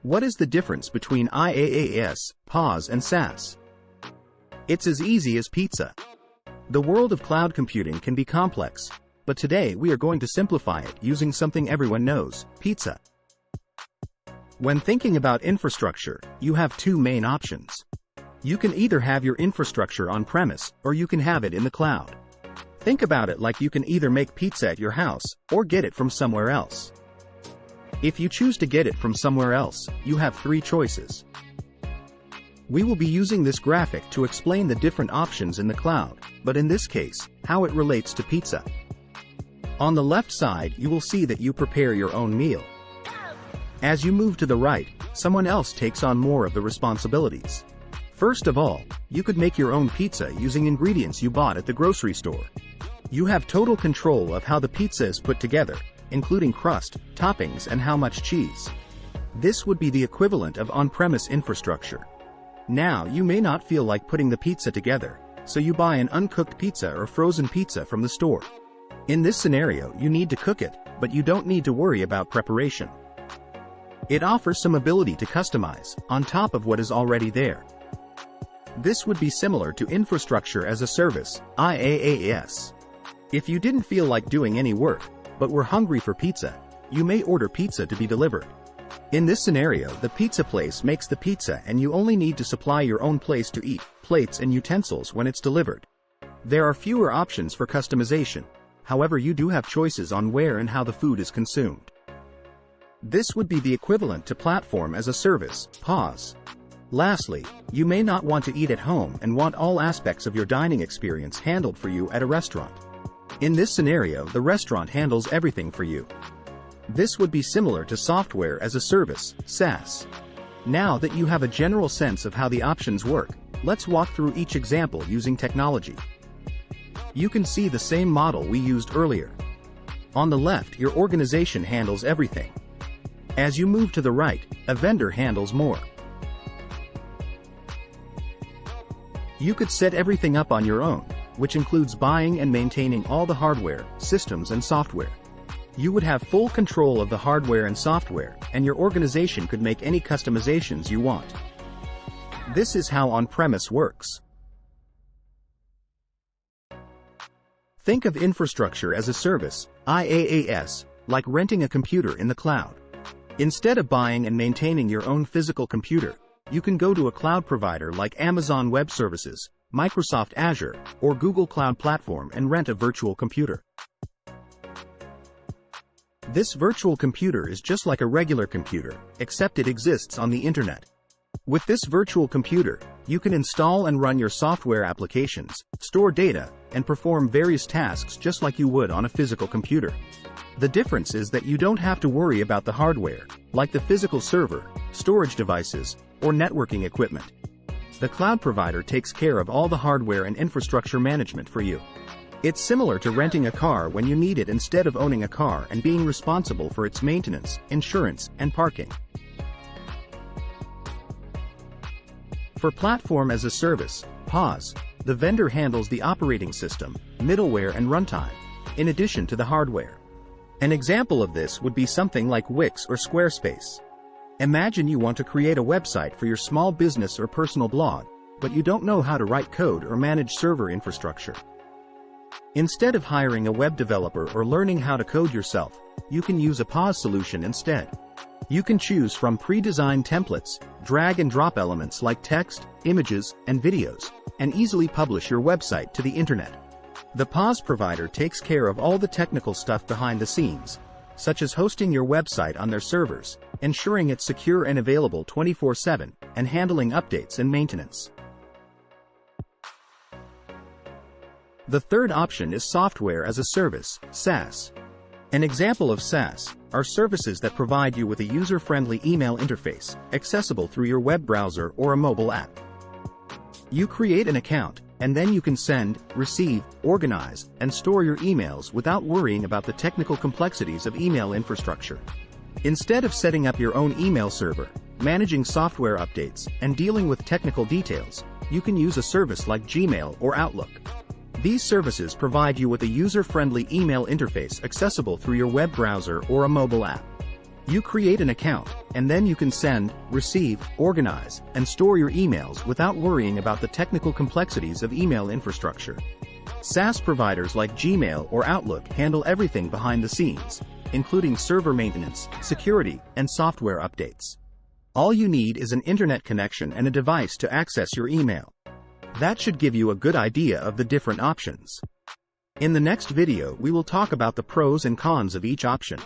What is the difference between IaaS, PaaS and SaaS? It's as easy as pizza. The world of cloud computing can be complex, but today we are going to simplify it using something everyone knows: pizza. When thinking about infrastructure, you have two main options. You can either have your infrastructure on-premise, or you can have it in the cloud. Think about it like you can either make pizza at your house, or get it from somewhere else. If you choose to get it from somewhere else, you have three choices. We will be using this graphic to explain the different options in the cloud, but in this case, how it relates to pizza. On the left side, you will see that you prepare your own meal. As you move to the right, someone else takes on more of the responsibilities. First of all, you could make your own pizza using ingredients you bought at the grocery store. You have total control of how the pizza is put together, including crust, toppings, and how much cheese. This would be the equivalent of on-premise infrastructure. Now, you may not feel like putting the pizza together, so you buy an uncooked pizza or frozen pizza from the store. In this scenario, you need to cook it, but you don't need to worry about preparation. It offers some ability to customize, on top of what is already there. This would be similar to infrastructure as a service, IaaS. If you didn't feel like doing any work, but were hungry for pizza, you may order pizza to be delivered. In this scenario, the pizza place makes the pizza and you only need to supply your own place to eat, plates and utensils when it's delivered. There are fewer options for customization, however you do have choices on where and how the food is consumed. This would be the equivalent to platform as a service, PaaS. Lastly, you may not want to eat at home and want all aspects of your dining experience handled for you at a restaurant. In this scenario, the restaurant handles everything for you. This would be similar to software as a service, SaaS. Now that you have a general sense of how the options work, let's walk through each example using technology. You can see the same model we used earlier. On the left, your organization handles everything. As you move to the right, a vendor handles more. You could set everything up on your own, which includes buying and maintaining all the hardware, systems and software. You would have full control of the hardware and software, and your organization could make any customizations you want. This is how on-premise works. Think of infrastructure as a service, IaaS, like renting a computer in the cloud. Instead of buying and maintaining your own physical computer, you can go to a cloud provider like Amazon Web Services, Microsoft Azure, or Google Cloud Platform and rent a virtual computer. This virtual computer is just like a regular computer, except it exists on the internet. With this virtual computer, you can install and run your software applications, store data, and perform various tasks just like you would on a physical computer. The difference is that you don't have to worry about the hardware, like the physical server, storage devices, or networking equipment. The cloud provider takes care of all the hardware and infrastructure management for you. It's similar to renting a car when you need it instead of owning a car and being responsible for its maintenance, insurance, and parking. For platform as a service, PaaS, the vendor handles the operating system, middleware and runtime, in addition to the hardware. An example of this would be something like Wix or Squarespace. Imagine you want to create a website for your small business or personal blog, but you don't know how to write code or manage server infrastructure. Instead of hiring a web developer or learning how to code yourself, you can use a PaaS solution instead. You can choose from pre-designed templates, drag and drop elements like text, images, and videos, and easily publish your website to the internet. The PaaS provider takes care of all the technical stuff behind the scenes, such as hosting your website on their servers, ensuring it's secure and available 24/7, and handling updates and maintenance. The third option is software as a service, SaaS. An example of SaaS are services that provide you with a user-friendly email interface, accessible through your web browser or a mobile app. You create an account, and then you can send, receive, organize, and store your emails without worrying about the technical complexities of email infrastructure. Instead of setting up your own email server, managing software updates, and dealing with technical details, you can use a service like Gmail or Outlook. These services provide you with a user-friendly email interface accessible through your web browser or a mobile app. You create an account, and then you can send, receive, organize, and store your emails without worrying about the technical complexities of email infrastructure. SaaS providers like Gmail or Outlook handle everything behind the scenes, including server maintenance, security, and software updates. All you need is an internet connection and a device to access your email. That should give you a good idea of the different options. In the next video, we will talk about the pros and cons of each option.